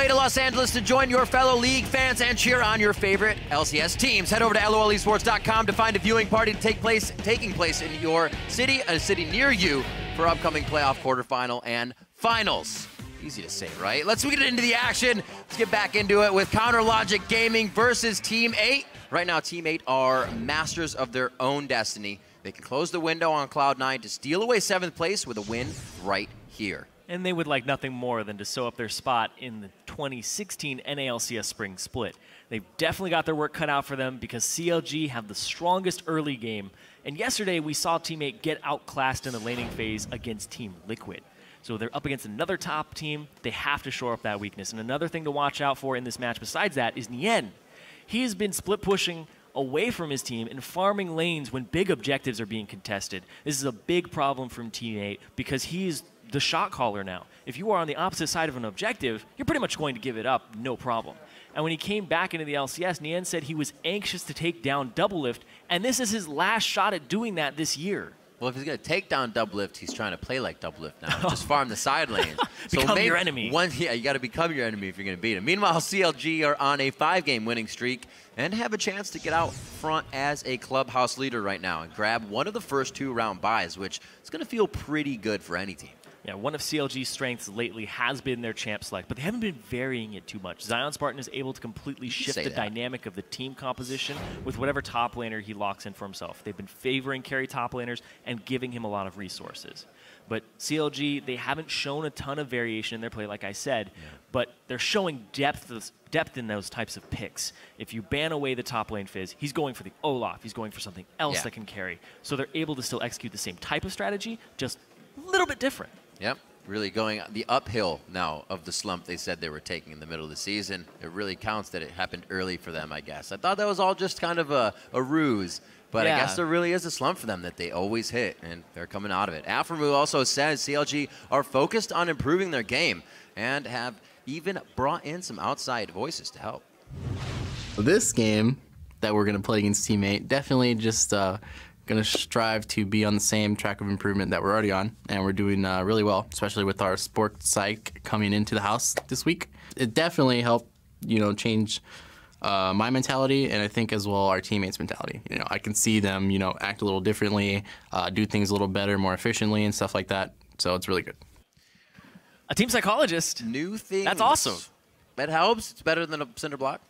way to Los Angeles to join your fellow league fans and cheer on your favorite LCS teams. Head over to lolesports.com to find a viewing party taking place in your city, a city near you, for upcoming playoff quarterfinal and finals. Easy to say, right? Let's get into the action. Let's get back into it with Counter Logic Gaming versus Team 8. Right now, Team 8 are masters of their own destiny. They can close the window on Cloud9 to steal away 7th place with a win right here. And they would like nothing more than to sew up their spot in the 2016 NALCS Spring Split. They've definitely got their work cut out for them because CLG have the strongest early game. And yesterday, we saw Team 8 get outclassed in the laning phase against Team Liquid. So they're up against another top team. They have to shore up that weakness. And another thing to watch out for in this match besides that is Nien. He has been split pushing away from his team and farming lanes when big objectives are being contested. This is a big problem from Team 8 because he's the shot caller now. If you are on the opposite side of an objective, you're pretty much going to give it up, no problem. And when he came back into the LCS, Nien said he was anxious to take down Doublelift, and this is his last shot at doing that this year. Well, if he's going to take down Doublelift, he's trying to play like Doublelift now. Just farm the side lane. Become your enemy. Yeah, you got to become your enemy if you're going to beat him. Meanwhile, CLG are on a 5-game winning streak and have a chance to get out front as a clubhouse leader right now and grab one of the first 2-round buys, which is going to feel pretty good for any team. Yeah, one of CLG's strengths lately has been their champ select, but they haven't been varying it too much. Zion Spartan is able to completely shift the dynamic of the team composition with whatever top laner he locks in for himself. They've been favoring carry top laners and giving him a lot of resources. But CLG, they haven't shown a ton of variation in their play, like I said, but they're showing depth in those types of picks. If you ban away the top lane Fizz, he's going for the Olaf. He's going for something else that can carry. So they're able to still execute the same type of strategy, just a little bit different. Yep, really going the uphill now of the slump they said they were taking in the middle of the season. It really counts that it happened early for them, I guess. I thought that was all just kind of a ruse, but I guess there really is a slump for them that they always hit, and they're coming out of it. Aframu also says CLG are focused on improving their game and have even brought in some outside voices to help. This game that we're going to play against Team 8, definitely just going to strive to be on the same track of improvement that we're already on, and we're doing really well, especially with our sports psych coming into the house this week. It definitely helped, change my mentality, and I think as well our teammates' mentality. I can see them, act a little differently, do things a little better, more efficiently, and stuff like that. So it's really good. A team psychologist. New things. That's awesome. That helps. It's better than a cinder block.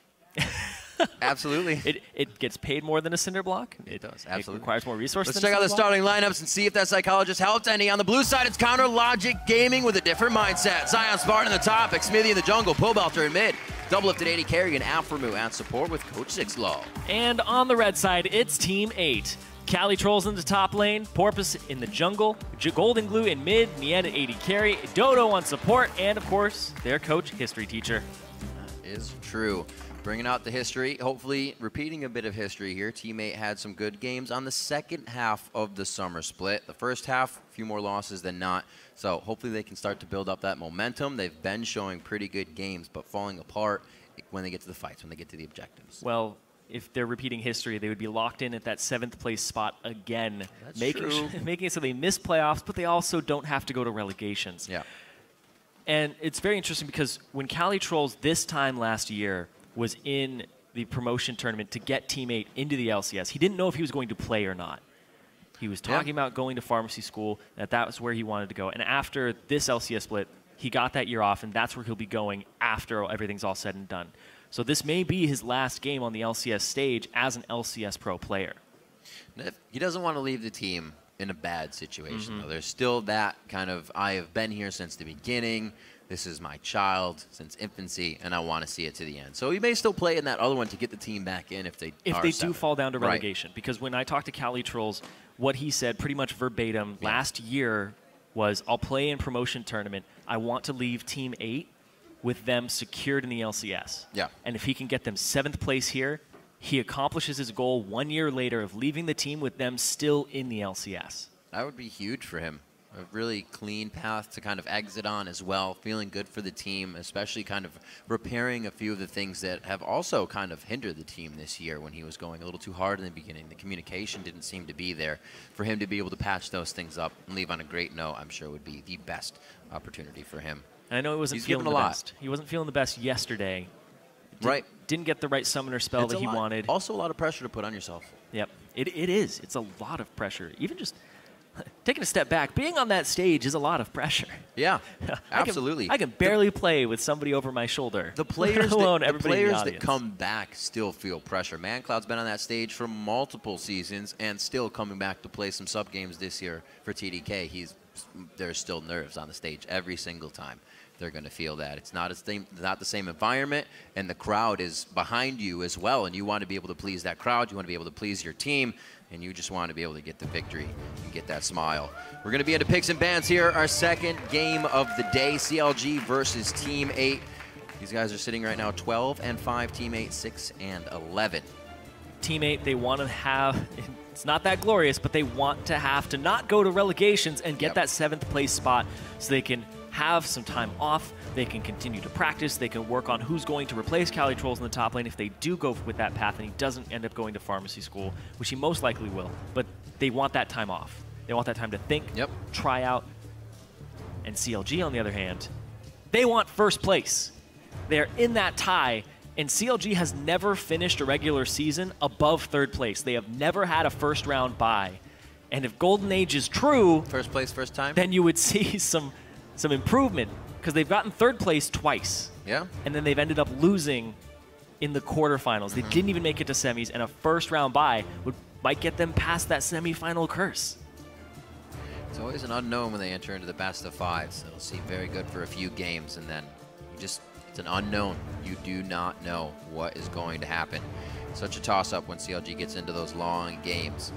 Absolutely. It gets paid more than a cinder block. It does, absolutely. It requires more resources. Let's check out the starting lineups and see if that psychologist helped any. On the blue side, it's Counter Logic Gaming with a different mindset. Zion Spartan in the top, Xmithy in the jungle, Pobelter in mid, Doublelift at 80 carry, and Aframu at support with Coach 6law. And on the red side, it's Team 8. Cali Trolls in the top lane, Porpoise in the jungle, Golden Glue in mid, Nien at 80 carry, Dodo on support, and of course, their coach, history teacher. That is true. Bringing out the history, hopefully repeating a bit of history here. Team 8 had some good games on the second half of the summer split. The first half, a few more losses than not. So hopefully they can start to build up that momentum. They've been showing pretty good games, but falling apart when they get to the fights, when they get to the objectives. Well, if they're repeating history, they would be locked in at that 7th place spot again. That's making it so they miss playoffs, but they also don't have to go to relegations. Yeah. And it's very interesting because when Cali Trolls this time last year was in the promotion tournament to get Team 8 into the LCS, he didn't know if he was going to play or not. He was talking about going to pharmacy school, that was where he wanted to go. And after this LCS split, he got that year off, and that's where he'll be going after everything's all said and done. So this may be his last game on the LCS stage as an LCS pro player. He doesn't want to leave the team in a bad situation, though. There's still that kind of, I have been here since the beginning. This is my child since infancy, and I want to see it to the end. So he may still play in that other one to get the team back in if they do fall down to relegation. Because when I talked to Cali Trolls, what he said pretty much verbatim last year was, I'll play in promotion tournament. I want to leave Team 8 with them secured in the LCS. Yeah. And if he can get them 7th place here, he accomplishes his goal 1 year later of leaving the team with them still in the LCS. That would be huge for him. A really clean path to kind of exit on as well, feeling good for the team, especially kind of repairing a few of the things that have also kind of hindered the team this year when he was going a little too hard in the beginning. The communication didn't seem to be there. For him to be able to patch those things up and leave on a great note, I'm sure would be the best opportunity for him. And I know he wasn't feeling the best. He wasn't feeling the best yesterday. Didn't get the right summoner spell that he wanted. Also a lot of pressure to put on yourself. Yep, it is. It's a lot of pressure. Even just taking a step back, being on that stage is a lot of pressure. Yeah, absolutely. I can barely play with somebody over my shoulder. The players, that come back still feel pressure. ManCloud's been on that stage for multiple seasons and still coming back to play some sub games this year for TDK. There's still nerves on the stage every single time. They're going to feel that. It's not the same environment, and the crowd is behind you as well, and you want to be able to please that crowd. You want to be able to please your team, and you just want to be able to get the victory and get that smile. We're going to be into picks and bans here. Our second game of the day, CLG versus Team 8. These guys are sitting right now 12-5, Team 8 6-11. Team 8, they want to have, it's not that glorious, but they want to have to not go to relegations and get that 7th place spot so they can have some time off, they can continue to practice, they can work on who's going to replace Cali Trolls in the top lane if they do go with that path and he doesn't end up going to pharmacy school, which he most likely will. But they want that time off. They want that time to think, try out. And CLG, on the other hand, they want first place. They're in that tie, and CLG has never finished a regular season above 3rd place. They have never had a first round bye. And if Golden Age is true, first place, first time, then you would see some improvement, because they've gotten 3rd place twice. Yeah. And then they've ended up losing in the quarterfinals. They didn't even make it to semis, and a first round bye might get them past that semifinal curse. It's always an unknown when they enter into the best of 5, so it'll seem very good for a few games, and then it's an unknown. You do not know what is going to happen. Such a toss-up when CLG gets into those long games.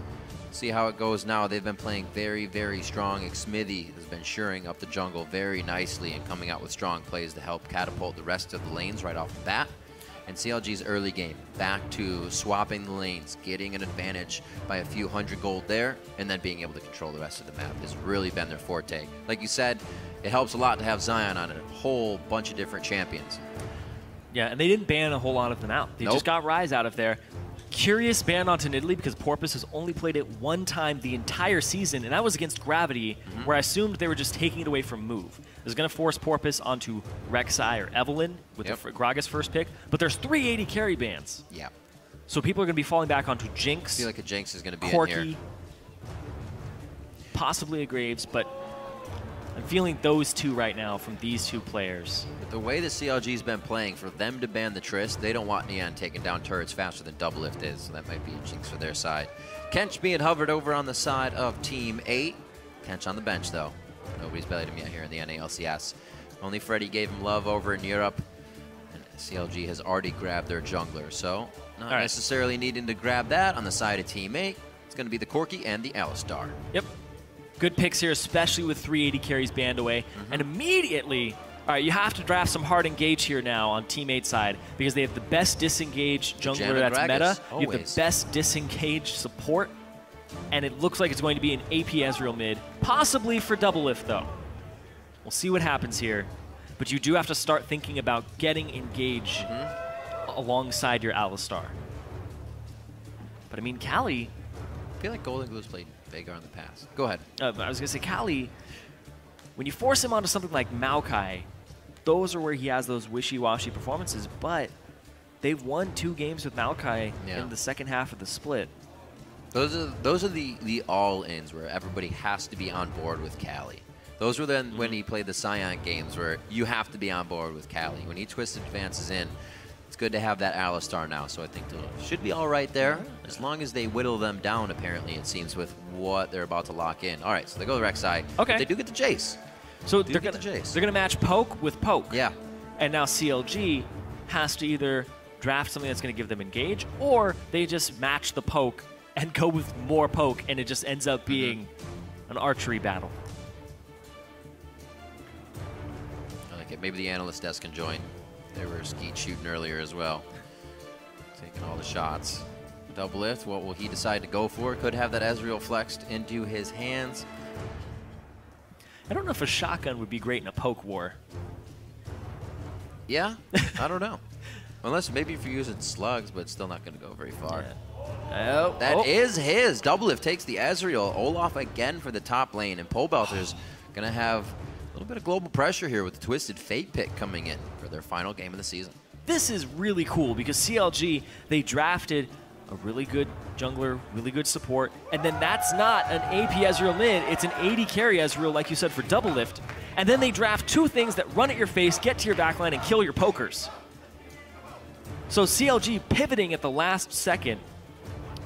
See how it goes now. They've been playing very, very strong. Smithy has been shoring up the jungle very nicely and coming out with strong plays to help catapult the rest of the lanes right off the bat. And CLG's early game, back to swapping the lanes, getting an advantage by a few hundred gold there, and then being able to control the rest of the map has really been their forte. Like you said, it helps a lot to have Zion on a whole bunch of different champions. Yeah, and they didn't ban a whole lot of them out. They just got Ryze out of there. Curious ban onto Nidalee because Porpoise has only played it one time the entire season, and that was against Gravity, where I assumed they were just taking it away from Move. It was going to force Porpoise onto Rek'Sai or Evelynn with Gragas first pick, but there's 380 carry bans. Yeah. So people are going to be falling back onto Jinx. I feel like a Jinx is going to be Corki, in here. Possibly a Graves, but I'm feeling those two right now from these two players. But the way the CLG's been playing, for them to ban the Trist, they don't want Neon taking down turrets faster than Doublelift is, so that might be a jinx for their side. Kench being hovered over on the side of Team 8. Kench on the bench, though. Nobody's bellied him yet here in the NALCS. Only Freddy gave him love over in Europe, and CLG has already grabbed their jungler, so not necessarily needing to grab that on the side of Team 8. It's going to be the Corki and the Alistar. Yep. Good picks here, especially with 380 carries banned away. And immediately, all right, you have to draft some hard engage here now on Team 8 side because they have the best disengaged jungler that's meta. You have the best disengaged support. And it looks like it's going to be an AP Ezreal mid, possibly for Doublelift, though. We'll see what happens here. But you do have to start thinking about getting engaged alongside your Alistar. But I mean, Cali... I feel like Golden Glue's played Veigar in the past. Go ahead. I was going to say, Cali, when you force him onto something like Maokai, those are where he has those wishy-washy performances, but they've won 2 games with Maokai in the second half of the split. Those are the all-ins where everybody has to be on board with Cali. Those were then when he played the Scion games where you have to be on board with Cali. When he twisted advances in, it's good to have that Alistar now, so I think they should be all right there, as long as they whittle them down, apparently, it seems, with what they're about to lock in. All right, so they go to Rek'Sai. Okay. They do get the Jace. So they're going to match Poke with Poke. Yeah. And now CLG has to either draft something that's going to give them engage, or they just match the Poke and go with more Poke, and it just ends up being an archery battle. I like it. Maybe the analyst desk can join. They were skeet shooting earlier as well. Taking all the shots. Doublelift, what will he decide to go for? Could have that Ezreal flexed into his hands. I don't know if a shotgun would be great in a Poke war. Yeah, I don't know. Unless maybe if you're using slugs, but it's still not going to go very far. Yeah. That is his. Doublelift takes the Ezreal. Olaf again for the top lane, and Pole Belter's going to have little bit of global pressure here with the Twisted Fate pick coming in for their final game of the season. This is really cool because CLG, they drafted a really good jungler, really good support, and then that's not an AP Ezreal mid, it's an AD carry Ezreal, like you said, for double lift, and then they draft two things that run at your face, get to your backline, and kill your pokers. So CLG pivoting at the last second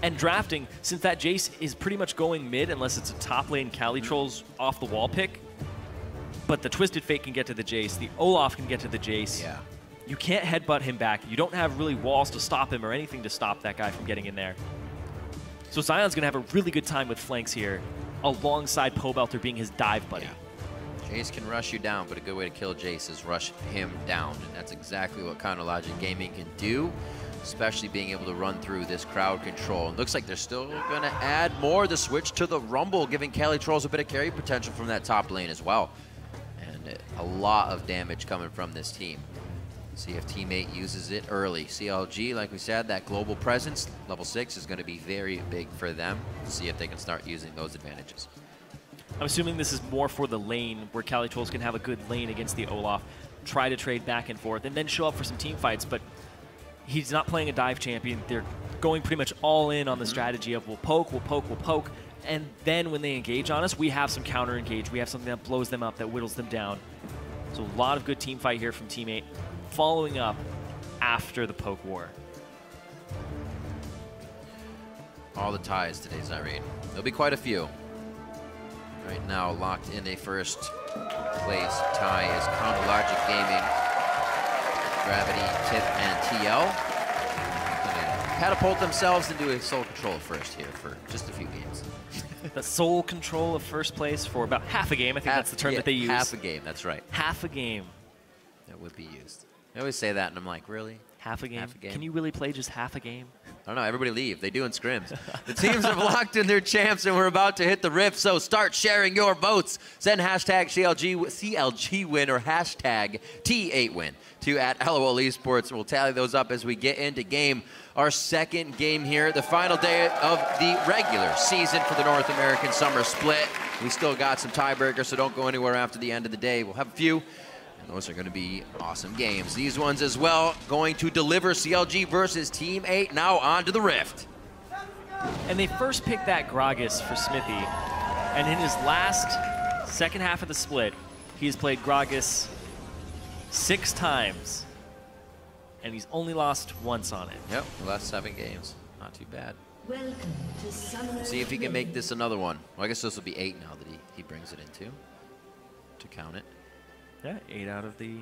and drafting, since that Jace is pretty much going mid unless it's a top lane Cali Trolls off the wall pick, but the Twisted Fate can get to the Jace, the Olaf can get to the Jace. Yeah. You can't headbutt him back. You don't have really walls to stop him or anything to stop that guy from getting in there. So Zion's going to have a really good time with flanks here, alongside Pobelter being his dive buddy. Yeah. Jace can rush you down, but a good way to kill Jace is rush him down. And that's exactly what Counter Logic Gaming can do, especially being able to run through this crowd control. It looks like they're still going to add more the switch to the Rumble, giving Cali Trolls a bit of carry potential from that top lane as well. And a lot of damage coming from this team. See if teammate uses it early. CLG, like we said, that global presence, level 6, is going to be very big for them. See if they can start using those advantages. I'm assuming this is more for the lane, where Cali Trolls can have a good lane against the Olaf, try to trade back and forth, and then show up for some team fights. But he's not playing a dive champion. They're going pretty much all in on the strategy of we'll poke, we'll poke, we'll poke, and then when they engage on us, we have some counter engage. We have something that blows them up, that whittles them down. So a lot of good team fight here from teammate, following up after the poke war. All the ties today, Zyrene. There'll be quite a few. Right now, locked in a first place tie is Counter Logic Gaming, Gravity, Tip, and TL. Gonna catapult themselves into a sole control first here for just a few games. The sole control of first place for about half a game. I think that's the term that they use. Half a game, that's right. Half a game. That would be used. I always say that, and I'm like, really? Half a game? Half a game? Can you really play just half a game? I don't know. Everybody leave. They do in scrims. The teams have locked in their champs, and we're about to hit the rift, so start sharing your votes. Send hashtag CLG win or hashtag T8win to @LOL Esports, and we'll tally those up as we get into game. Our second game here, the final day of the regular season for the North American Summer Split. We still got some tiebreakers, so don't go anywhere after the end of the day. We'll have a few. Those are going to be awesome games. These ones as well going to deliver. CLG versus Team 8. Now on to the Rift. And they first picked that Gragas for Smithy. And in his last second half of the split, he has played Gragas 6 times. And he's only lost once on it. Yep, the last 7 games. Not too bad. Welcome to Summer. See if he can make this another one. Well, I guess this will be 8 now that he brings it into to count it. Yeah, 8 out of the...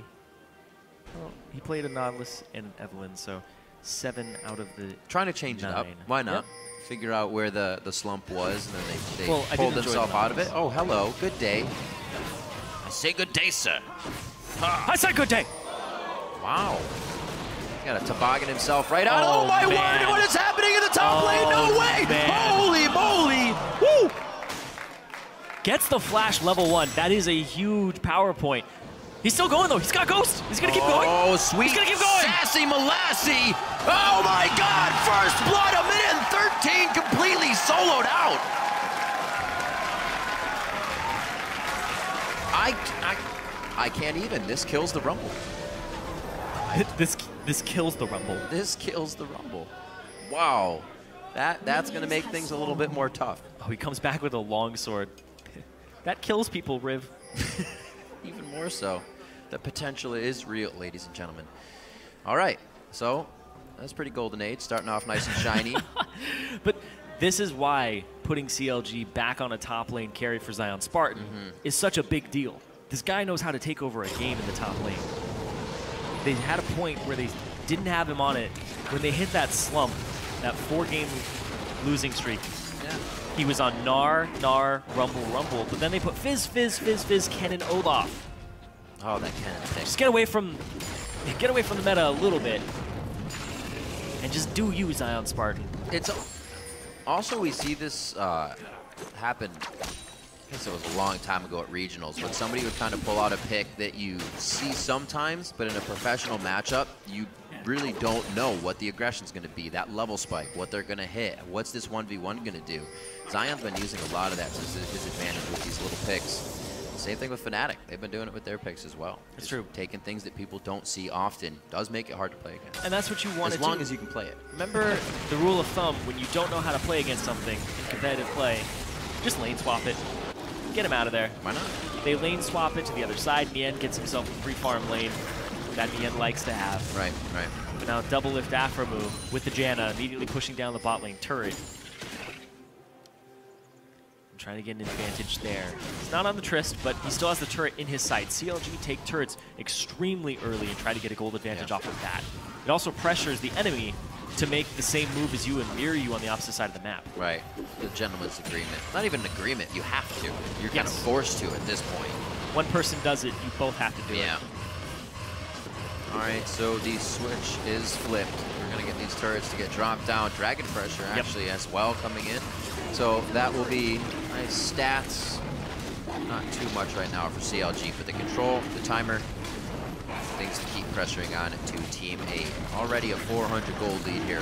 Well, he played a Nautilus and an Evelyn, so 7 out of the Trying to change 9. it up. Why not? Yep. Figure out where the slump was, and then they Well, I pulled did enjoy themselves the out of it. Nautilus. Oh, hello. Good day. I say good day, sir. I said good day! Wow. He's got a toboggan himself right out. Oh, my man. word! What is happening in the top lane? No way! Man. Holy moly! Woo! Gets the flash level 1. That is a huge power point. He's still going, though. He's got Ghost. He's going to keep going. Oh, sweet. He's going to keep going. Sassy Molassie. Oh, my God. First blood, 1 minute and 13, completely soloed out. I can't even. This kills the Rumble. This kills the Rumble. This kills the Rumble. Wow. That's going to make things a little bit more tough. Oh, he comes back with a longsword. That kills people, Riv. Even more so. The potential is real, ladies and gentlemen. All right. So that's pretty Golden Age, starting off nice and shiny. But this is why putting CLG back on a top lane carry for Zion Spartan is such a big deal. This guy knows how to take over a game in the top lane. They had a point where they didn't have him on it. When they hit that slump, that 4-game losing streak, he was on Gnar, Rumble, Rumble, but then they put Fizz, Kennen, Olaf. Oh, that Kennen thing. Just get away from the meta a little bit, and just do you, Zion Spartan. It's also, we see this happen. I guess it was a long time ago at regionals, but somebody would kind of pull out a pick that you see sometimes, but in a professional matchup, you really don't know what the aggression's going to be, that level spike, what they're going to hit, what's this 1v1 going to do. Zion's been using a lot of that to his advantage with these little picks. Same thing with Fnatic. They've been doing it with their picks as well. It's true. Taking things that people don't see often does make it hard to play against. And that's what you want to do. As long as you can play it. Remember the rule of thumb, when you don't know how to play against something in competitive play, just lane swap it. Get him out of there. Why not? They lane swap it to the other side. Nien gets himself a free farm lane that Nien likes to have. Right, right. But now double lift Afro move with the Janna immediately pushing down the bot lane turret. Trying to get an advantage there. He's not on the Trist, but he still has the turret in his sight. CLG take turrets extremely early and try to get a gold advantage off of that. It also pressures the enemy to make the same move as you and mirror you on the opposite side of the map. Right. The gentleman's agreement. Not even an agreement. You have to. You're kind of forced to at this point. One person does it, you both have to do it. All right, so the switch is flipped. We're going to get these turrets to get dropped down. Dragon pressure actually as well coming in. So that will be nice stats. Not too much right now for CLG, but the control, the timer, things to keep pressuring on to Team 8. Already a 400 gold lead here.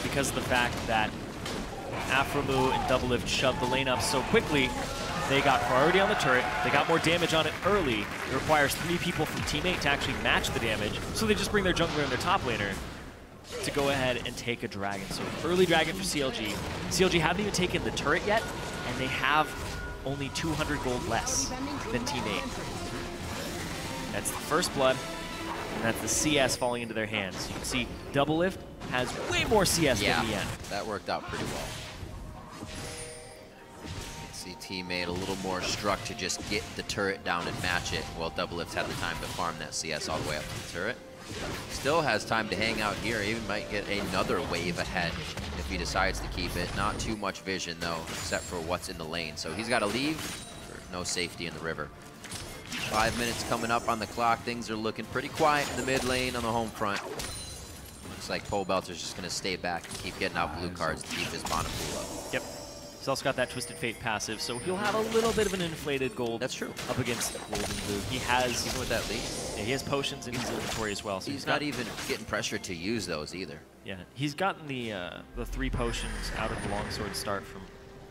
Because of the fact that Afromu and Double Lift shoved the lane up so quickly, they got priority on the turret, they got more damage on it early. It requires 3 people from Team 8 to actually match the damage, so they just bring their jungler and their top laner to go ahead and take a dragon. So early dragon for CLG. CLG haven't even taken the turret yet, and they have only 200 gold less than Team 8. That's the first blood, and that's the CS falling into their hands. You can see Double Lift has way more CS than Nien. That worked out pretty well. See teammate a little more struck to just get the turret down and match it, while Double Lift had the time to farm that CS all the way up to the turret. Still has time to hang out here, even might get another wave ahead if he decides to keep it. Not too much vision though, except for what's in the lane. So he's got to leave for no safety in the river. 5 minutes coming up on the clock. Things are looking pretty quiet in the mid lane on the home front. Looks like Pobelter's just going to stay back and keep getting out blue cards to keep his mana pool up. Yep. He's also got that Twisted Fate passive, so he'll have a little bit of an inflated gold. That's true. Up against Gold and Blue. He has, even with that lead, yeah, he has potions in his inventory as well. So he's not even getting pressured to use those either. Yeah, he's gotten the 3 potions out of the longsword start from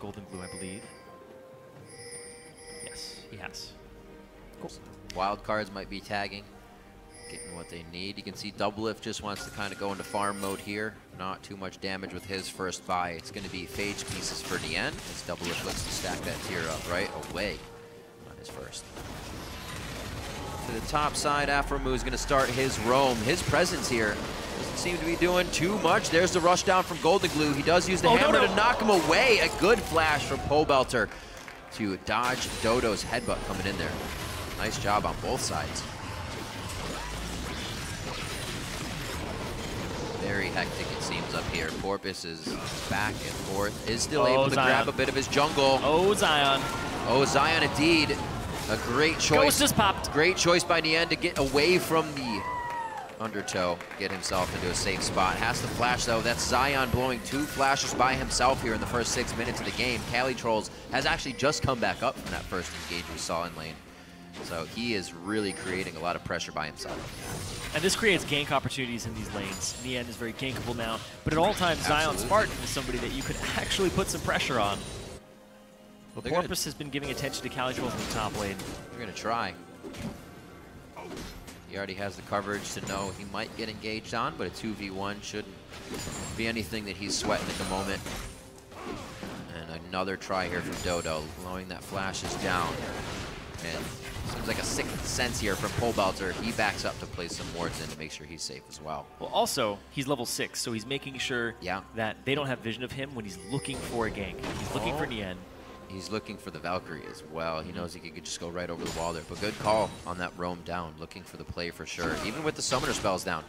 Gold and Blue, I believe. Yes, he has. Cool. Wild cards might be tagging, getting what they need. You can see Double Lift just wants to kind of go into farm mode here. Not too much damage with his first buy. It's going to be Phage pieces for Nien as Double Lift looks to stack that tier up right away on his first. To the top side, Afromu is going to start his roam. His presence here doesn't seem to be doing too much. There's the rush down from Golden Glue. He does use the hammer to knock him away. A good flash from Pobelter to dodge Dodo's headbutt coming in there. Nice job on both sides. Very hectic it seems up here. Porpoise is back and forth, is still able to grab a bit of his jungle. Oh, Zion. Oh, Zion indeed. A great choice. Ghost just popped. Great choice by Nien to get away from the undertow, get himself into a safe spot. Has to flash though. That's Zion blowing 2 flashes by himself here in the first 6 minutes of the game. Cali Trolls has actually just come back up from that first engage we saw in lane. So he is really creating a lot of pressure by himself. And this creates gank opportunities in these lanes. Nien is very gankable now, but at all times, Zion Spartan is somebody that you could actually put some pressure on. But Porpoise has been giving attention to Cali Trolls in the top lane. They're going to try. He already has the coverage to know he might get engaged on, but a 2v1 shouldn't be anything that he's sweating at the moment. And another try here from Dodo, blowing that flashes down. And seems like a sixth sense here from Pobelter. He backs up to place some wards in to make sure he's safe as well. Well, also, he's level 6, so he's making sure that they don't have vision of him when he's looking for a gank. He's looking for Nien. He's looking for the Valkyrie as well. He knows he could just go right over the wall there. But good call on that roam down, looking for the play for sure. Even with the summoner spells down.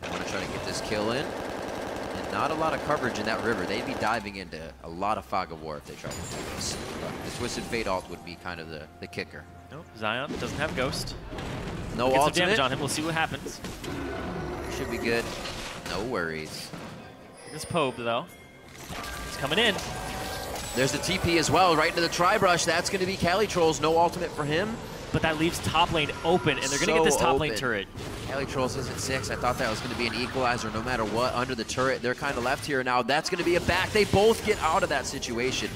They want to try to get this kill in. And not a lot of coverage in that river. They'd be diving into a lot of Fog of War if they tried to do this. But the Twisted Fate ult would be kind of the kicker. Nope, Zion doesn't have Ghost. No Get ultimate. some damage on him. We'll see what happens. Should be good. No worries. This Pobe, though, is coming in. There's the TP as well, right into the Tri-Brush. That's going to be Cali Trolls. No ultimate for him. But that leaves top lane open, and they're going to get this top lane turret. Cali Trolls is at 6. I thought that was going to be an equalizer no matter what. Under the turret, they're kind of left here now. That's going to be a back. They both get out of that situation.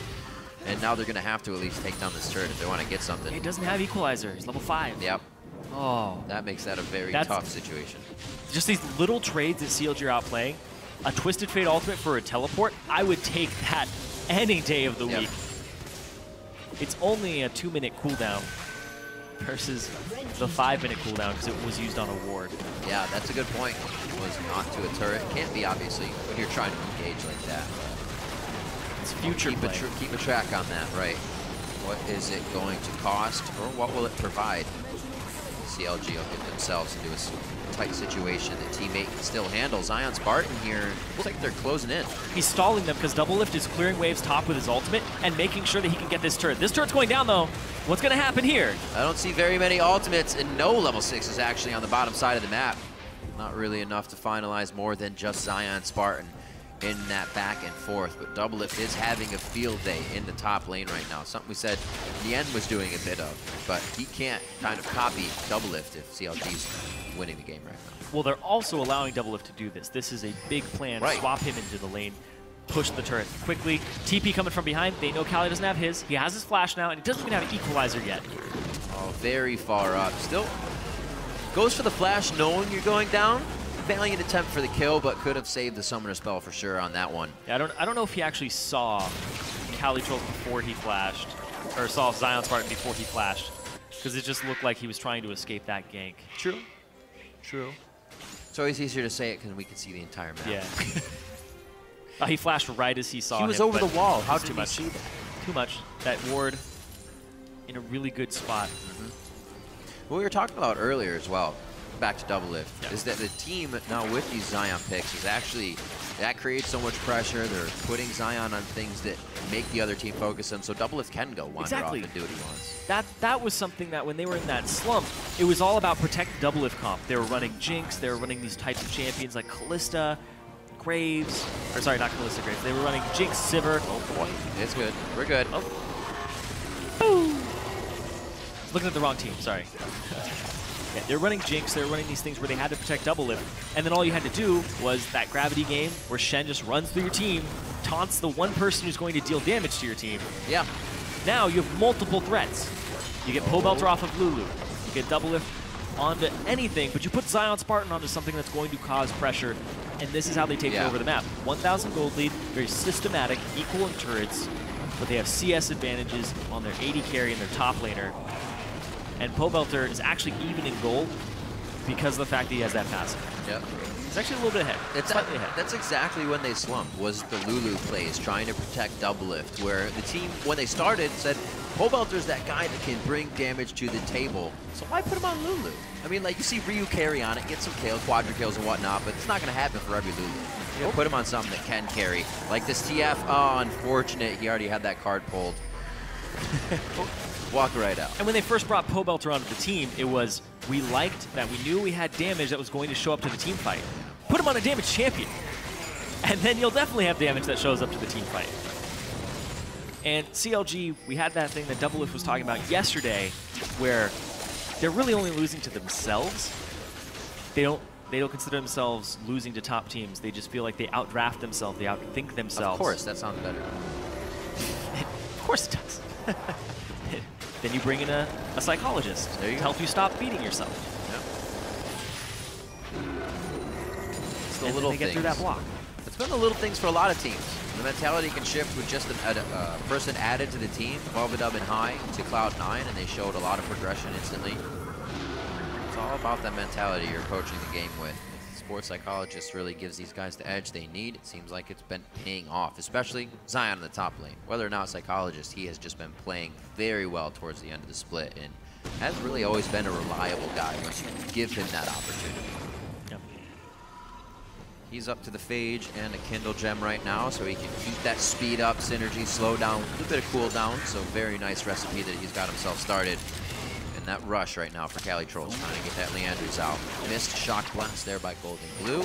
And now they're going to have to at least take down this turret if they want to get something. It doesn't have equalizer. It's level 5. Yep. Oh. That makes that a very tough situation. Just these little trades that CLG are outplaying. A Twisted Fate ultimate for a teleport, I would take that any day of the week. It's only a 2-minute cooldown versus the 5-minute cooldown because it was used on a ward. Yeah, that's a good point. It was not to a turret. Can't be, obviously, when you're trying to engage like that. It's future play. Keep a track on that, right. What is it going to cost, or what will it provide? CLG will get themselves into a tight situation. The teammate can still handle. Zion Spartan here, looks like they're closing in. He's stalling them because Double Lift is clearing waves top with his ultimate and making sure that he can get this turret. This turret's going down, though. What's going to happen here? I don't see very many ultimates, and no level 6s actually on the bottom side of the map. Not really enough to finalize more than just Zion Spartan in that back and forth, but Double Lift is having a field day in the top lane right now. Something we said the end was doing a bit of, but he can't kind of copy Double Lift if CLG's winning the game right now. Well, they're also allowing Double Lift to do this. This is a big plan. Right. Swap him into the lane, push the turret quickly. TP coming from behind. They know Kali doesn't have his. He has his flash now, and he doesn't even have an equalizer yet. Oh, very far up. Still goes for the flash knowing you're going down. Valiant attempt for the kill, but could have saved the summoner spell for sure on that one. Yeah, I don't know if he actually saw Kali Trolls before he flashed, or saw Zion Spartan before he flashed, because it just looked like he was trying to escape that gank. True. True. It's always easier to say it because we can see the entire map. Yeah. He flashed right as he saw him. He was over the wall. How did too he much. see that? Too much. That ward in a really good spot. What we were talking about earlier as well, back to Double Lift, is that the team now with these Zion picks is actually, that creates so much pressure. They're putting Zion on things that make the other team focus on, so Double Lift can go wander off and do what he wants. That was something that when they were in that slump, it was all about protect Double Lift comp. They were running Jinx, they were running these types of champions like Callista, Graves, or sorry, not Callista, Graves. They were running Jinx, Sivir. Oh boy, it's good. We're good. Oh. Boom. Looking at the wrong team, sorry. Yeah, they're running Jinx, they're running these things where they had to protect Double Lift, and then all you had to do was that gravity game where Shen just runs through your team, taunts the one person who's going to deal damage to your team. Yeah. Now you have multiple threats. You get Pole Belter off of Lulu, you get Double Lift onto anything, but you put Zion Spartan onto something that's going to cause pressure, and this is how they take over the map. 1,000 gold lead, very systematic, equal in turrets, but they have CS advantages on their AD carry and their top laner. And Pole Belter is actually even in gold because of the fact that he has that passive. Yep. He's actually a little bit ahead. Slightly ahead. That's exactly when they slumped, was the Lulu plays, trying to protect Double Lift, where the team, when they started, said, Pole Belter's that guy that can bring damage to the table, so why put him on Lulu? I mean, like, you see Ryu carry on it, get some kills, quadra kills and whatnot, but it's not going to happen for every Lulu. You know, put him on something that can carry. Like this TF, oh, unfortunate, he already had that card pulled. Walk right out. And when they first brought Pole Belter onto the team, it was, we liked that we knew we had damage that was going to show up to the team fight. Put him on a damage champion. And then you'll definitely have damage that shows up to the team fight. And CLG, we had that thing that Double Lift was talking about yesterday, where they're really only losing to themselves. They don't consider themselves losing to top teams. They just feel like they outdraft themselves, they outthink themselves. Of course, that sounds better. Of course it does. Then you bring in a psychologist to help you stop beating yourself. Yep. It's the and little they things. get through that block. It's been the little things for a lot of teams. The mentality can shift with just a person added to the team, above and up and high, to Cloud9, and they showed a lot of progression instantly. It's all about that mentality you're approaching the game with. Sports psychologist really gives these guys the edge they need. It seems like it's been paying off, especially Zion in the top lane. Whether or not psychologist, he has just been playing very well towards the end of the split and has really always been a reliable guy once you give him that opportunity. Yep. He's up to the Phage and a Kindle Gem right now, so he can keep that speed up, synergy, slow down, a little bit of cooldown, so very nice recipe that he's got himself started. That rush right now for Kali Trolls, trying to get that Leandrews out. Missed Shock Blast there by Golden Blue.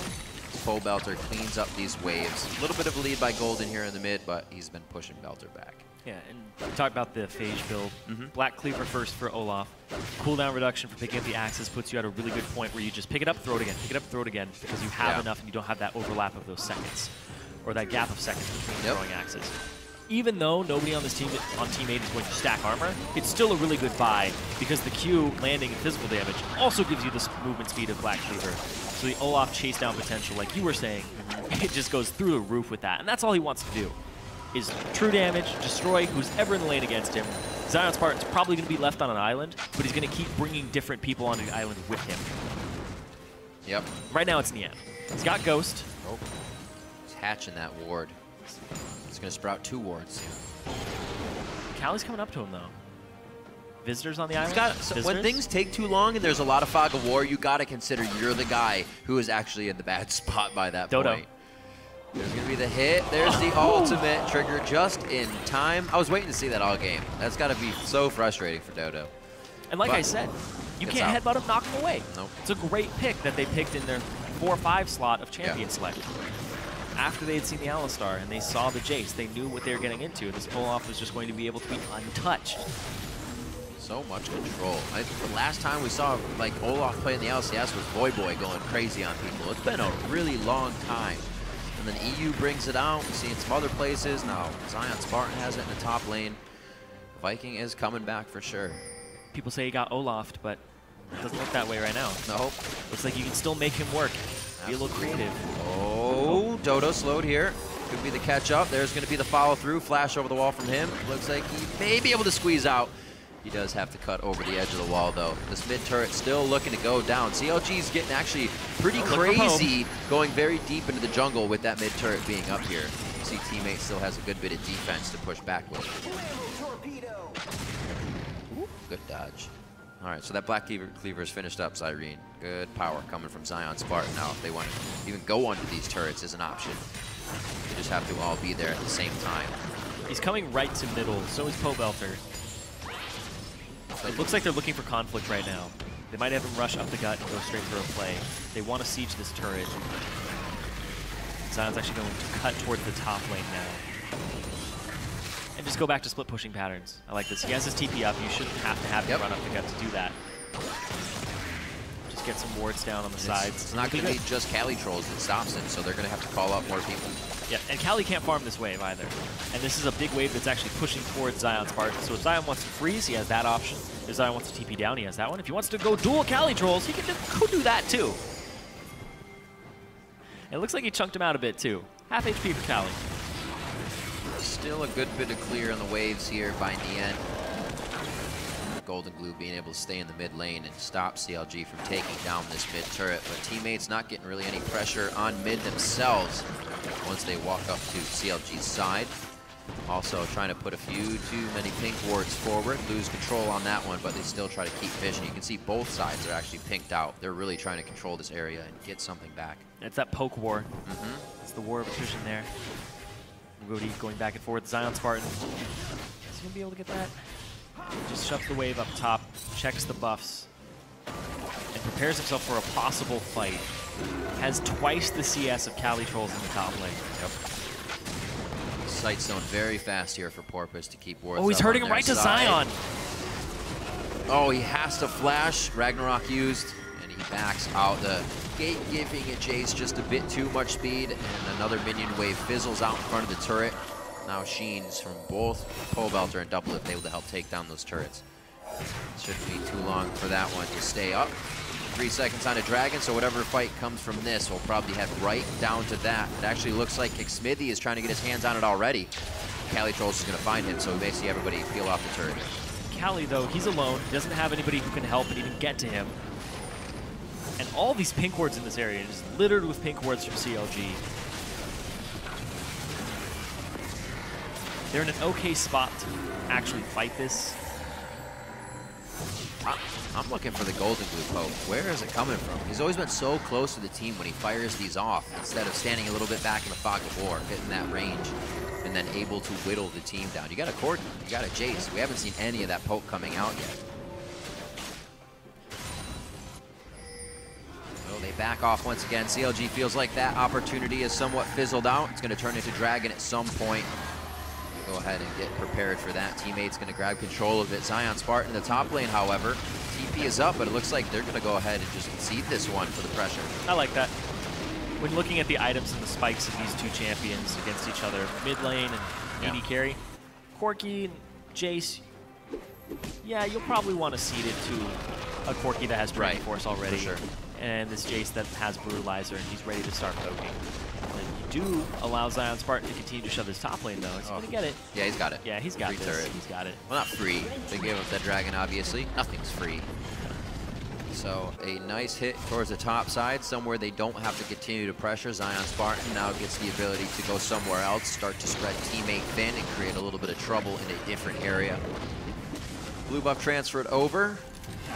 Pole Belter cleans up these waves. A little bit of a lead by Golden here in the mid, but he's been pushing Belter back. Yeah, and we talked about the Phage build. Black Cleaver first for Olaf. Cooldown reduction for picking up the axes puts you at a really good point where you just pick it up, throw it again, pick it up, throw it again, because you have enough and you don't have that overlap of those seconds, or that gap of seconds between throwing axes. even though nobody on this team on Team 8 is going to stack armor, it's still a really good buy because the Q landing and physical damage also gives you the movement speed of Black Cleaver. So the Olaf chase down potential, like you were saying, it just goes through the roof with that. And that's all he wants to do, is true damage, destroy who's ever in the lane against him. Zion Spartan's probably going to be left on an island, but he's going to keep bringing different people onto the island with him. Yep. Right now it's Nian. He's got Ghost. Oh. He's hatching that ward. He's going to sprout 2 wards. Callie's coming up to him, though. Visitors on the island? When things take too long and there's a lot of fog of war, you got to consider you're the guy who is actually in the bad spot by that Dodo. point. There's going to be the hit. There's the ultimate trigger just in time. I was waiting to see that all game. That's got to be so frustrating for Dodo. And like I said, you can't headbutt him, knock him away. Nope. It's a great pick that they picked in their 4-5 slot of champion select. After they had seen the Alistar and they saw the Jace, they knew what they were getting into. This Olaf was just going to be able to be untouched. So much control. I think the last time we saw like Olaf play in the LCS was Voyboy going crazy on people. It's been a really long time. And then EU brings it out. We see it in some other places. Now Zion Spartan has it in the top lane. Viking is coming back for sure. People say he got Olafed, but it doesn't look that way right now. Nope. Looks like you can still make him work. Be a little creative. Oh, Dodo slowed here. Could be the catch up. There's going to be the follow through. Flash over the wall from him. Looks like he may be able to squeeze out. He does have to cut over the edge of the wall, though. This mid turret still looking to go down. CLG's getting actually pretty crazy, going very deep into the jungle with that mid turret being up here. You see teammate still has a good bit of defense to push back with. Good dodge. All right, so that Black Cleaver is finished up, Cyrene. Good power coming from Zion Spartan now. If they want to even go onto these turrets is an option. They just have to all be there at the same time. He's coming right to middle, so is Pobelter. It looks like they're looking for conflict right now. They might have him rush up the gut and go straight for a play. They want to siege this turret. Zion's actually going to cut towards the top lane now. And just go back to split pushing patterns. I like this. He has his TP up. You shouldn't have to have him run up the gut to do that. Just get some wards down on the sides. It's not going to be just Cali Trolls that stops him, so they're going to have to call up more people. Yeah, and Cali can't farm this wave either. And this is a big wave that's actually pushing towards Zion Spartan. So if Zion wants to freeze, he has that option. If Zion wants to TP down, he has that one. If he wants to go dual Cali Trolls, he can go do that too. And it looks like he chunked him out a bit too. Half HP for Cali. Still a good bit of clear on the waves here by Nian. Golden Glue being able to stay in the mid lane and stop CLG from taking down this mid turret, but teammates not getting really any pressure on mid themselves once they walk up to CLG's side. Also trying to put a few too many pink wards forward, lose control on that one, but they still try to keep vision. You can see both sides are actually pinked out. They're really trying to control this area and get something back. It's that poke war. It's the war of attrition there. Rudy going back and forth. Zion Spartan. Is he going to be able to get that? Just shoves the wave up top, checks the buffs, and prepares himself for a possible fight. Has twice the CS of Cali Trolls in the top lane. Yep. Sight zone very fast here for Porpoise to keep wards. Oh, he's hurting him right to Zion. Oh, he has to flash. Ragnarok used, and he backs out. The gate giving a Jace just a bit too much speed, and another minion wave fizzles out in front of the turret. Now Sheens from both Pobelter and Doublet able to help take down those turrets. Shouldn't be too long for that one to stay up. 3 seconds on a Dragon, so whatever fight comes from this will probably head right down to that. It actually looks like Smithy is trying to get his hands on it already. Cali Trolls is going to find him, so we may see everybody peel off the turret. Cali, though, he's alone. He doesn't have anybody who can help and even get to him. And all these pink wards in this area is littered with pink wards from CLG. They're in an okay spot to actually fight this. I'm looking for the Golden Glue poke. Where is it coming from? He's always been so close to the team when he fires these off, instead of standing a little bit back in the fog of war, getting that range, and then able to whittle the team down. You got a Corden, you got a Jace. We haven't seen any of that poke coming out yet. So they back off once again. CLG feels like that opportunity is somewhat fizzled out. It's going to turn into Dragon at some point. Go ahead and get prepared for that. Teammate's going to grab control of it. Zion Spartan in the top lane, however. TP is up, but it looks like they're going to go ahead and just concede this one for the pressure. I like that. When looking at the items and the spikes of these two champions against each other, mid lane and AD carry. Corki and Jace, yeah, you'll probably want to seed it to a Corki that has Training Force already. For sure. And this Jace that has Brutalizer, and he's ready to start poking. And you do allow Zion Spartan to continue to shove his top lane, though. He's going to get it. Yeah, he's got it. Yeah, he's got Free this. turret. He's got it. Well, not free. They gave up that dragon, obviously. Nothing's free. So a nice hit towards the top side, somewhere they don't have to continue to pressure. Zion Spartan now gets the ability to go somewhere else, start to spread teammate thin, and create a little bit of trouble in a different area. Blue buff transferred over.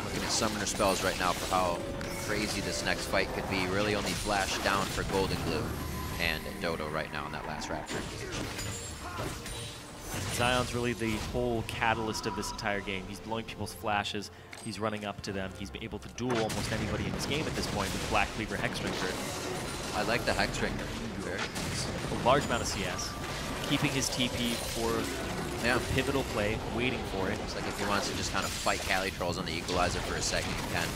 Looking at summoner spells right now for how crazy this next fight could be. Really only flash down for Golden Glue and Dodo right now in that last Raptor engage. Zion's really the whole catalyst of this entire game. He's blowing people's flashes. He's running up to them. He's been able to duel almost anybody in this game at this point with Black Cleaver Hexdrinker. I like the Hexdrinker. Very nice. A large amount of CS. Keeping his TP for the pivotal play, waiting for it. It's like if he wants to just kind of fight Cali Trolls on the Equalizer for a second, he can.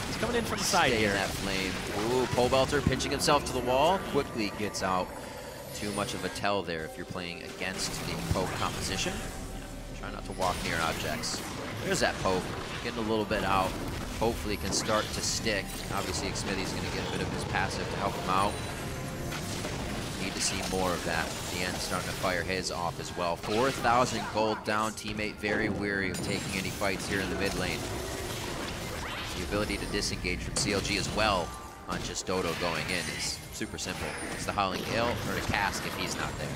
He's coming in from the side Stay here. in that flame. Ooh, Pole Belter pitching himself to the wall. Quickly gets out. Too much of a tell there if you're playing against the poke composition. Try not to walk near objects. There's that poke. Getting a little bit out. Hopefully can start to stick. Obviously, Xmithy's going to get a bit of his passive to help him out. Need to see more of that. The end starting to fire his off as well. 4,000 gold down. Teammate very weary of taking any fights here in the mid lane. The ability to disengage from CLG as well on just Dodo going in is super simple. It's the Howling Gale or the Cask if he's not there.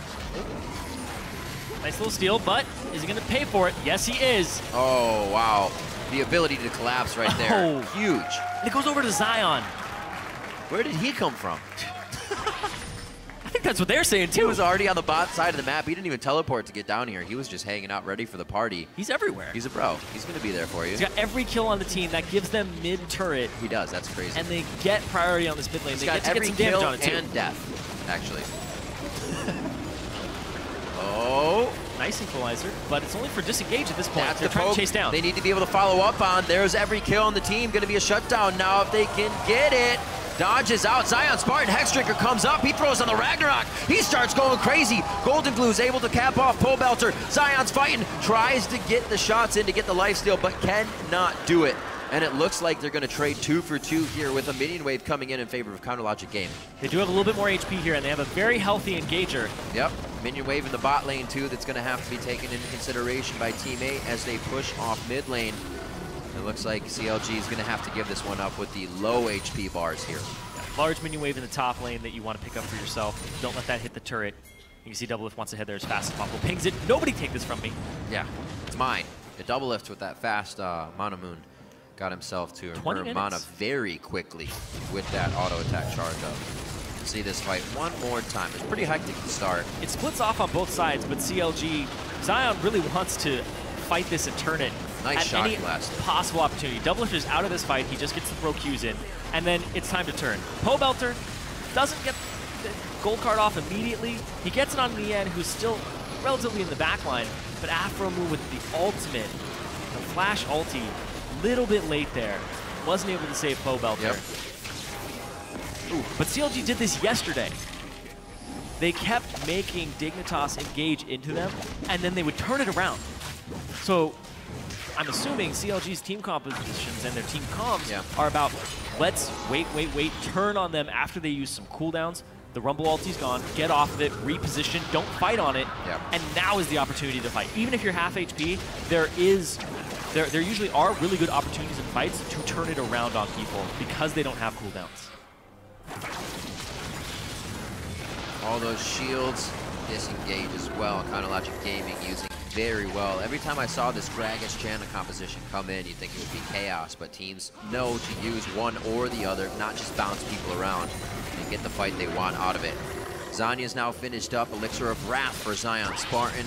Nice little steal, but is he going to pay for it? Yes, he is. Oh, wow. The ability to collapse right there. Oh. Huge. And it goes over to Zion. Where did he come from? I think that's what they're saying, He too. was already on the bot side of the map. He didn't even teleport to get down here. He was just hanging out ready for the party. He's everywhere. He's a bro. He's going to be there for you. He's got every kill on the team. That gives them mid-turret. He does. That's crazy. And they get priority on this mid lane. He's They got get to every get some damage kill on it, too. and death, actually. Oh. Nice equalizer, but it's only for disengage at this point. That's They're the trying poke to chase down. They need to be able to follow up on. There's every kill on the team. Going to be a shutdown now if they can get it. Dodges out. Zion Spartan. Hexdrinker comes up. He throws on the Ragnarok. He starts going crazy. Golden Glue is able to cap off Pole Belter. Zion's fighting. Tries to get the shots in to get the lifesteal, but cannot do it. And it looks like they're going to trade 2 for 2 here with a minion wave coming in favor of Counter Logic Gaming. They do have a little bit more HP here, and they have a very healthy engager. Yep, minion wave in the bot lane too that's going to have to be taken into consideration by Team 8 as they push off mid lane. It looks like CLG is going to have to give this one up with the low HP bars here. Large minion wave in the top lane that you want to pick up for yourself. Don't let that hit the turret. You can see Doublelift wants to head there as fast as possible. Pings it. Nobody take this from me. Yeah, it's mine. The Doublelift with that fast Mana Moon got himself to earn mana very quickly with that auto attack charge up. See this fight one more time. It's pretty hectic to start. It splits off on both sides, but CLG, Zion really wants to fight this and turn it Nice at shock any blast. possible opportunity. Doublelift is out of this fight. He just gets the throw Qs in, and then it's time to turn. Pole Belter doesn't get the gold card off immediately. He gets it on Mien, who's still relatively in the back line, but Afro move with the ultimate, the flash ulti, little bit late there. Wasn't able to save Pole Belter. Yep. Ooh, but CLG did this yesterday. They kept making Dignitas engage into them, and then they would turn it around. So I'm assuming CLG's team compositions and their team comms are about, let's wait, turn on them after they use some cooldowns. The Rumble ulti's gone, get off of it, reposition, don't fight on it, and now is the opportunity to fight. Even if you're half HP, there usually are really good opportunities in fights to turn it around on people because they don't have cooldowns. All those shields disengage as well. Counter Logic Gaming using very well. Every time I saw this Gragas Channa composition come in, you'd think it would be chaos, but teams know to use one or the other, not just bounce people around and get the fight they want out of it. Zanya's now finished up. Elixir of Wrath for Zion Spartan.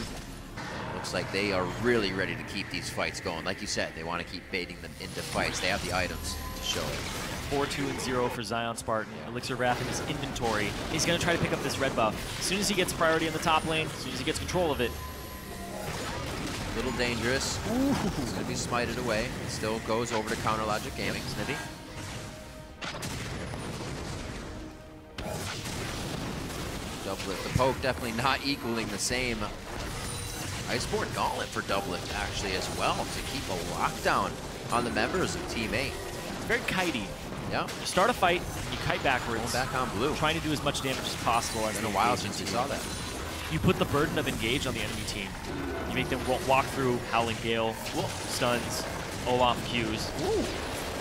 Looks like they are really ready to keep these fights going. Like you said, they want to keep baiting them into fights. They have the items to show it. 4-2-0 for Zion Spartan. Elixir of Wrath in his inventory. He's going to try to pick up this red buff. As soon as he gets priority in the top lane, as soon as he gets control of it. A little dangerous. It's going to be smited away. It still goes over to Counter Logic Gaming. Smithy. Doublet, the poke definitely not equaling the same. Iceborne Gauntlet for Doublet actually as well to keep a lockdown on the members of Team 8. It's very kitey. Yeah. You start a fight, you kite backwards. Going back on blue. Trying to do as much damage as possible. It's been a while since you saw that. You put the burden of engage on the enemy team. You make them walk through Howling Gale, stuns, Olaf Qs,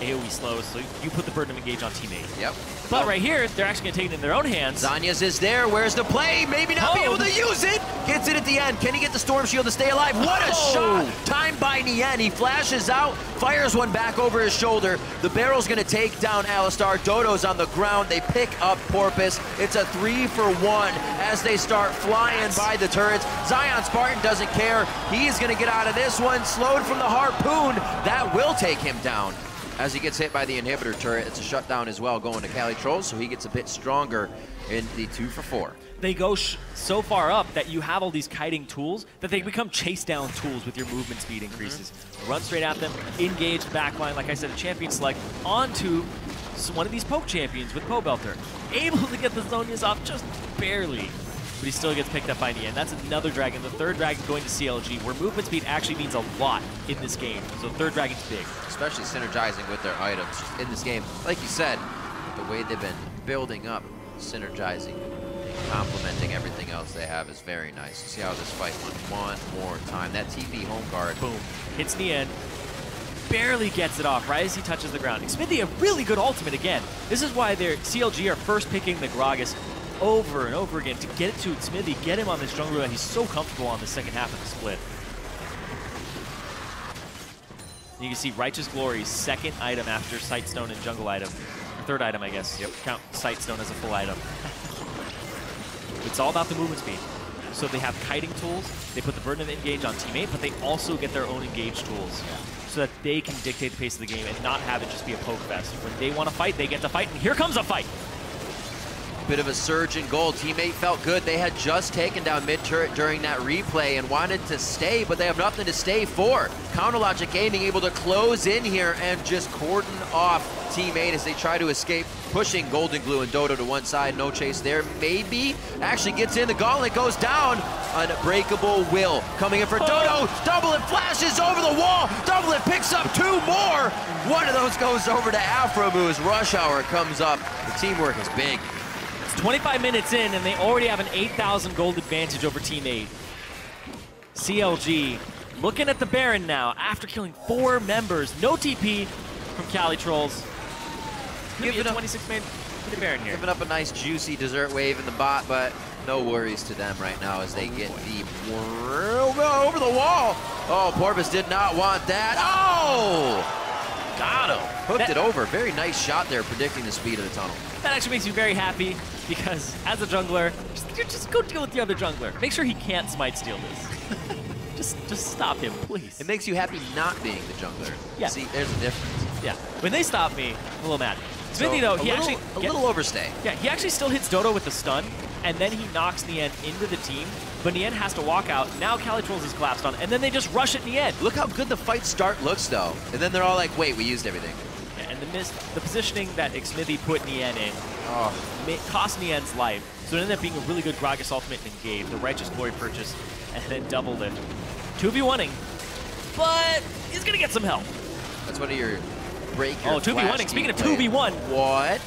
AoE slows, so you put the burden of engage on Team 8. Yep. But right here, they're actually going to take it in their own hands. Zanya's is there. Where's the play? Maybe not be able to use it. Gets it at the end. Can he get the Storm Shield to stay alive? What a shot! Timed by Nien. He flashes out, fires one back over his shoulder. The barrel's going to take down Alistar. Dodo's on the ground. They pick up Porpoise. It's a 3-for-1 as they start flying by the turrets. Zion Spartan doesn't care. He's going to get out of this one. Slowed from the harpoon. That will take him down. As he gets hit by the inhibitor turret, it's a shutdown as well going to Cali Trolls, so he gets a bit stronger in the 2-for-4. They go so far up that you have all these kiting tools that they become chase down tools with your movement speed increases. Run straight at them, engage backline, like I said, a champion select onto one of these poke champions with Pobelter. Able to get the Zonias off just barely, but he still gets picked up by Nien. That's another dragon, the third dragon going to CLG, where movement speed actually means a lot in this game. So third dragon's big. Especially synergizing with their items just in this game. Like you said, the way they've been building up, synergizing, complementing everything else they have is very nice. You see how this fight went one more time. That TP home guard. Boom. Hits Nien. Barely gets it off right as he touches the ground. Xmithie, a really good ultimate again. This is why their CLG are first picking the Gragas over and over again to get it to Xmithie, get him on this jungle that he's so comfortable on the second half of the split. You can see Righteous Glory's second item after Sightstone and Jungle item. Or third item, I guess. Yep. Count Sightstone as a full item. It's all about the movement speed. So they have kiting tools, they put the burden of engage on teammate, but they also get their own engage tools so that they can dictate the pace of the game and not have it just be a poke fest. When they want to fight, they get to fight, and here comes a fight! Bit of a surge in gold. Teammate felt good. They had just taken down mid-turret during that replay and wanted to stay, but they have nothing to stay for. Counterlogic Gaming able to close in here and just cordon off Teammate as they try to escape, pushing Golden Glue and Dodo to one side. No chase there. Maybe actually gets in. The gauntlet goes down. Unbreakable Will coming in for Dodo. Doublet flashes over the wall. Doublet picks up two more. One of those goes over to Afro as Rush Hour comes up. The teamwork is big. 25 minutes in, and they already have an 8,000 gold advantage over Team 8. CLG looking at the Baron now after killing 4 members. No TP from Cali Trolls. Give it a 26-man for the Baron here. Giving up a nice juicy dessert wave in the bot, but no worries to them right now as they get the over the wall. Oh, Porpoise did not want that. Oh! Got him. Hooked it over. Very nice shot there, predicting the speed of the tunnel. That actually makes me very happy because as a jungler, just go deal with the other jungler. Make sure he can't smite steal this. just stop him, please. It makes you happy not being the jungler. Yeah. See, there's a difference. Yeah. When they stop me, I'm a little mad. Xmithie, though, he actually a little overstay. Yeah, he actually still hits Dodo with the stun, and then he knocks Nien into the team, but Nien has to walk out. Now Cali Trolls is collapsed on, and then they just rush at Nien. Look how good the fight start looks, though. And then they're all like, wait, we used everything. Yeah, and the positioning that Xmithie put Nien in cost Nien's life. So it ended up being a really good Gragas ultimate and engage, the Righteous Glory purchase, and then double lift. 2v1ing, but he's going to get some help. That's one of your break your 2v1ing. Speaking of 2v1. What?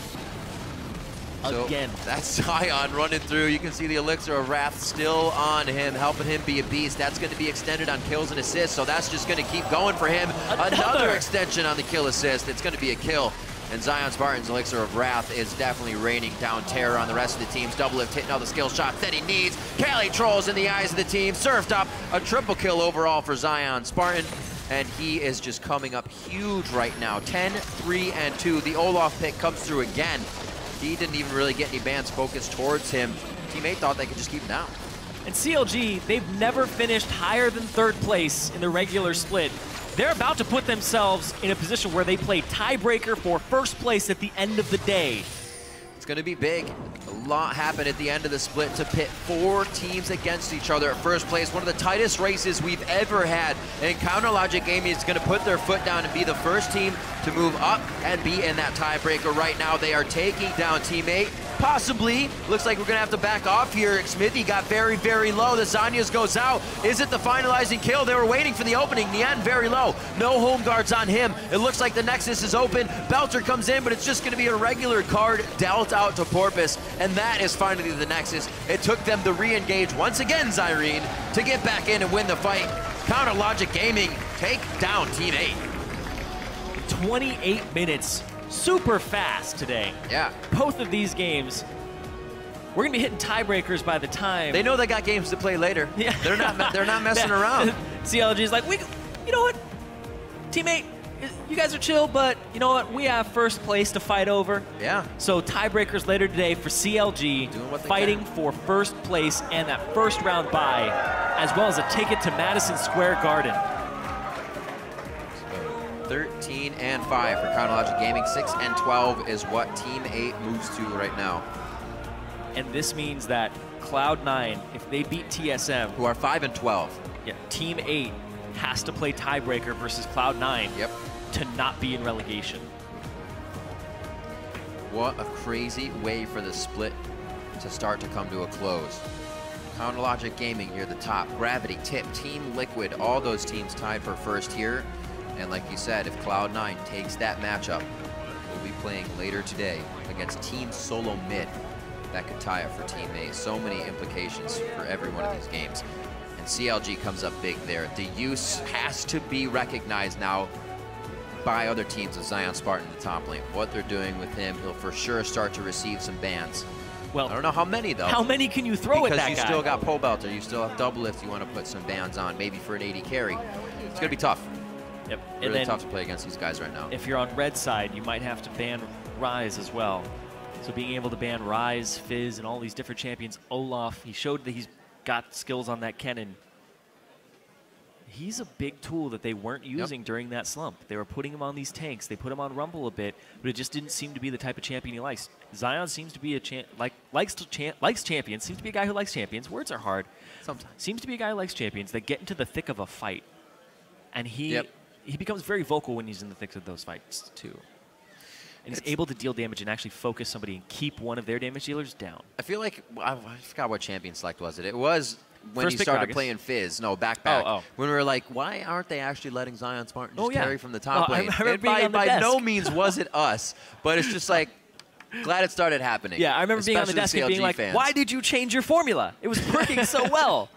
Again. So that's Zion running through. You can see the Elixir of Wrath still on him, helping him be a beast. That's going to be extended on kills and assists, so that's just going to keep going for him. Another extension on the kill assist. It's going to be a kill. And Zion Spartan's Elixir of Wrath is definitely raining down terror on the rest of the teams. Double lift hitting all the skill shots that he needs. Cali Trolls in the eyes of the team. Surfed up a triple kill overall for Zion Spartan. And he is just coming up huge right now. 10, 3, and 2. The Olaf pick comes through again. He didn't even really get any bans focused towards him. Teammate thought they could just keep him down. And CLG, they've never finished higher than 3rd place in the regular split. They're about to put themselves in a position where they play tiebreaker for 1st place at the end of the day. It's going to be big. A lot happened at the end of the split to pit 4 teams against each other at 1st place. One of the tightest races we've ever had. And Counterlogic Gaming is going to put their foot down and be the first team to move up and be in that tiebreaker right now. They are taking down Team 8. Possibly. Looks like we're going to have to back off here. Smithy got very, very low. The Zanyas goes out. Is it the finalizing kill? They were waiting for the opening. Nien very low. No home guards on him. It looks like the Nexus is open. Belter comes in, but it's just going to be a regular card dealt out to Porpoise, and that is finally the Nexus. It took them to re-engage once again, Zyrene, to get back in and win the fight. Counter Logic Gaming take down Team 8. 28 minutes. Super fast today. Yeah. Both of these games, we're gonna be hitting tiebreakers by the time. They know they got games to play later. Yeah. They're not messing around. CLG's like, you know what, teammate, you guys are chill, but you know what, we have first place to fight over. Yeah. So tiebreakers later today for CLG, fighting for first place and that first round bye, as well as a ticket to Madison Square Garden. 13 and 5 for Counter Logic Gaming. 6 and 12 is what Team 8 moves to right now. And this means that Cloud9, if they beat TSM, who are 5 and 12, yeah, Team 8 has to play tiebreaker versus Cloud9 to not be in relegation. What a crazy way for the split to start to come to a close. Counter Logic Gaming near the top. Gravity, Tip, Team Liquid, all those teams tied for first here. And like you said, if Cloud9 takes that matchup, we'll be playing later today against Team Solo Mid. That could tie it for Team 8. So many implications for every one of these games. And CLG comes up big there. The use has to be recognized now by other teams with Zion Spartan in the top lane. What they're doing with him, he'll for sure start to receive some bans. Well, I don't know how many though. How many can you throw at that guy? Because you still got Pole Belter, you still have Double Lift you want to put some bans on, maybe for an AD carry. It's going to be tough. Yep. Really and then tough to play against these guys right now. If you're on red side, you might have to ban Ryze as well. So being able to ban Ryze, Fizz, and all these different champions, Olaf, he showed that he's got skills on that Kennen. He's a big tool that they weren't using during that slump. They were putting him on these tanks. They put him on Rumble a bit, but it just didn't seem to be the type of champion he likes. Zion seems to be a likes champions. Seems to be a guy who likes champions. Words are hard. Sometimes seems to be a guy who likes champions that get into the thick of a fight, and he becomes very vocal when he's in the thick of those fights too. And he's able to deal damage and actually focus somebody and keep one of their damage dealers down. I feel like I forgot what champion select was it. It was when he started playing Fizz. No, back. When we were like, why aren't they actually letting Zion Spartan just carry from the top lane? By no means was it us, but it's just like, glad it started happening. Yeah, I remember being on the desk and being like, why did you change your formula? It was working so well.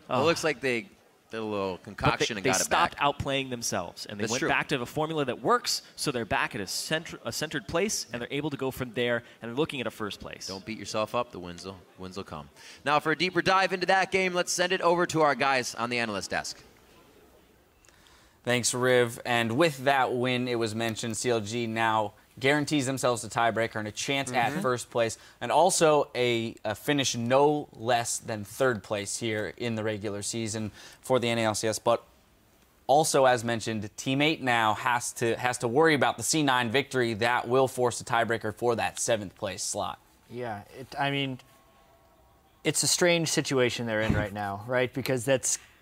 Well, it looks like they did a little concoction and got it back. They stopped outplaying themselves, and they went back to a formula that works, so they're back at a centered place, and they're able to go from there, and they're looking at a first place. Don't beat yourself up. The wins will come. Now, for a deeper dive into that game, let's send it over to our guys on the analyst desk. Thanks, Riv. And with that win, it was mentioned, CLG now guarantees themselves a tiebreaker and a chance at first place, and also a finish no less than third place here in the regular season for the NALCS. But also, as mentioned, Team 8 now has to worry about the C9 victory that will force a tiebreaker for that 7th place slot. Yeah, I mean, it's a strange situation they're in right now, right? Because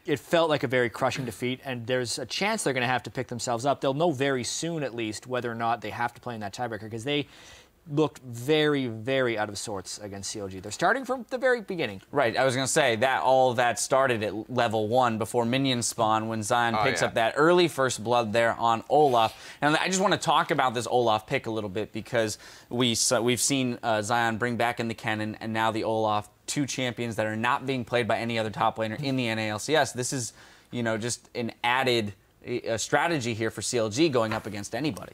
it felt like a very crushing defeat, and there's a chance they're going to have to pick themselves up. They'll know very soon, at least, whether or not they have to play in that tiebreaker, because they looked very, very out of sorts against CLG. They're starting from the very beginning. Right, I was going to say, all of that started at level 1 before minions spawn when Zion picks up that early first blood there on Olaf. And I just want to talk about this Olaf pick a little bit, because we've seen Zion bring back in the Kennen and now the Olaf, 2 champions that are not being played by any other top laner in the NALCS. This is, just an added strategy here for CLG going up against anybody.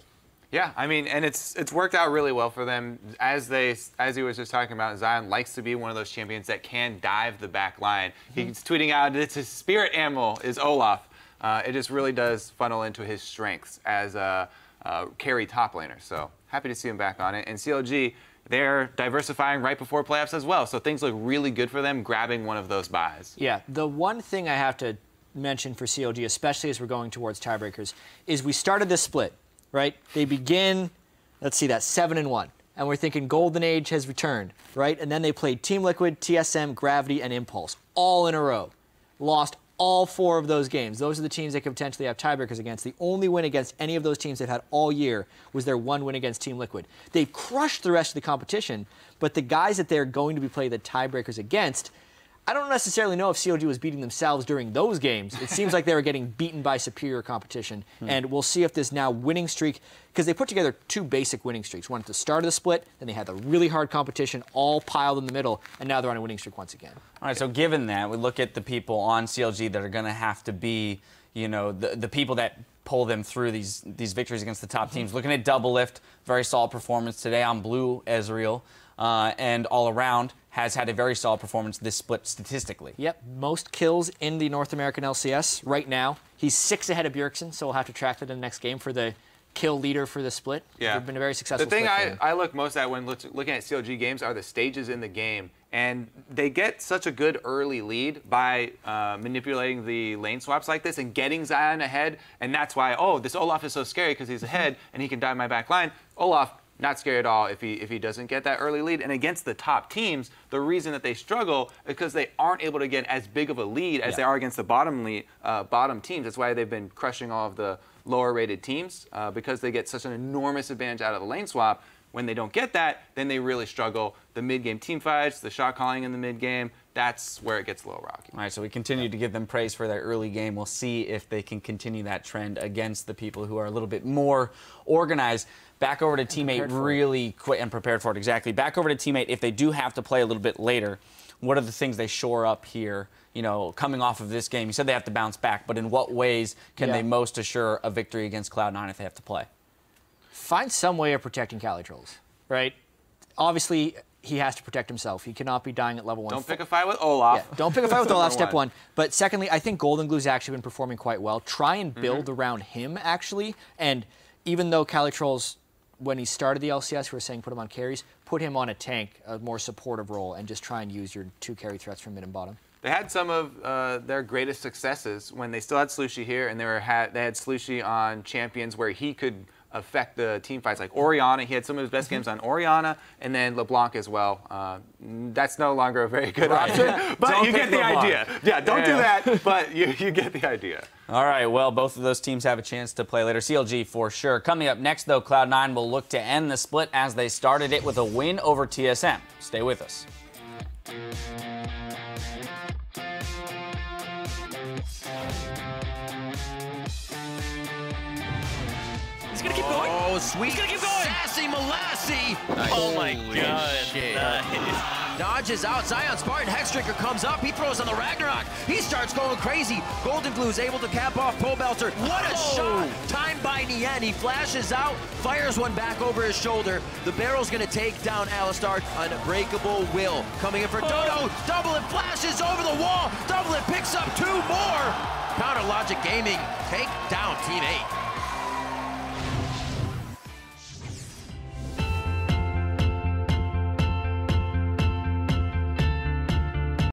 Yeah, I mean, and it's worked out really well for them. As he was just talking about, Zion likes to be one of those champions that can dive the back line. He's tweeting out, it's his spirit animal is Olaf. It just really does funnel into his strengths as a carry top laner. So happy to see him back on it. And CLG, they're diversifying right before playoffs as well. So things look really good for them, grabbing one of those buys. Yeah, the one thing I have to mention for CLG, especially as we're going towards tiebreakers, is we started this split, right? They begin, let's see, that 7-1. And we're thinking Golden Age has returned, right? And then they played Team Liquid, TSM, Gravity, and Impulse all in a row. Lost all 4 of those games. Those are the teams they could potentially have tiebreakers against. The only win against any of those teams they've had all year was their 1 win against Team Liquid. They've crushed the rest of the competition, but the guys that they're going to be playing the tiebreakers against, I don't necessarily know if COG was beating themselves during those games. It seems like they were getting beaten by superior competition. And we'll see if this now winning streak, because they put together 2 basic winning streaks. One at the start of the split, then they had the really hard competition all piled in the middle, and now they're on a winning streak once again. All right, so given that, we look at the people on CLG that are going to have to be, the people that pull them through these victories against the top teams. Looking at Double Lift, very solid performance today on Blue Ezreal, and all around has had a very solid performance this split statistically. Yep, most kills in the North American LCS right now. He's 6 ahead of Bjergsen, so we'll have to track that in the next game for the kill leader for the split. Yeah. They've been a very successful The thing split I look most at when looking at CLG games are the stages in the game. And they get such a good early lead by manipulating the lane swaps like this and getting Zion ahead. And that's why, this Olaf is so scary because he's ahead and he can dive my back line. Olaf, not scary at all if he doesn't get that early lead. And against the top teams, the reason that they struggle is because they aren't able to get as big of a lead as they are against the bottom teams. That's why they've been crushing all of the lower rated teams because they get such an enormous advantage out of the lane swap. When they don't get that, then they really struggle. The mid-game team fights, the shot calling in the mid-game, that's where it gets a little rocky. All right, so we continue to give them praise for their early game. We'll see if they can continue that trend against the people who are a little bit more organized. Back over to Teammate really quick and prepared for it, exactly. Back over to Teammate, if they do have to play a little bit later, what are the things they shore up here, coming off of this game? You said they have to bounce back, but in what ways can they most assure a victory against Cloud9 if they have to play? Find some way of protecting Calitrolls, right? Obviously, he has to protect himself. He cannot be dying at level 1. Don't pick a fight with Olaf. Yeah, don't pick a fight with Olaf, step 1. But secondly, I think Golden Glue's actually been performing quite well. Try and build around him, actually. And even though Calitrolls, when he started the LCS, we were saying put him on carries, put him on a tank, a more supportive role, and just try and use your 2 carry threats from mid and bottom. They had some of their greatest successes when they still had Slushy here, and they had Slushy on champions where he could affect the team fights, like Orianna. He had some of his best games on Orianna, and then LeBlanc as well. That's no longer a very good option, but you get the idea. Yeah, don't do that, but you get the idea. All right, well, both of those teams have a chance to play later. CLG for sure. Coming up next, though, Cloud9 will look to end the split as they started it with a win over TSM. Stay with us. He's gonna keep going. Oh, sweet. He's gonna keep going. Sassy Molassie. Oh my God. Shit. Nice. Dodges out. Zion Spartan. Hexdrinker comes up. He throws on the Ragnarok. He starts going crazy. Golden Glue is able to cap off Pobelter. What a shot. Timed by Nien. He flashes out, fires one back over his shoulder. The barrel's going to take down Alistar. Unbreakable Will coming in for Dodo. Double it flashes over the wall. Double it picks up 2 more. Counter Logic Gaming take down Team 8.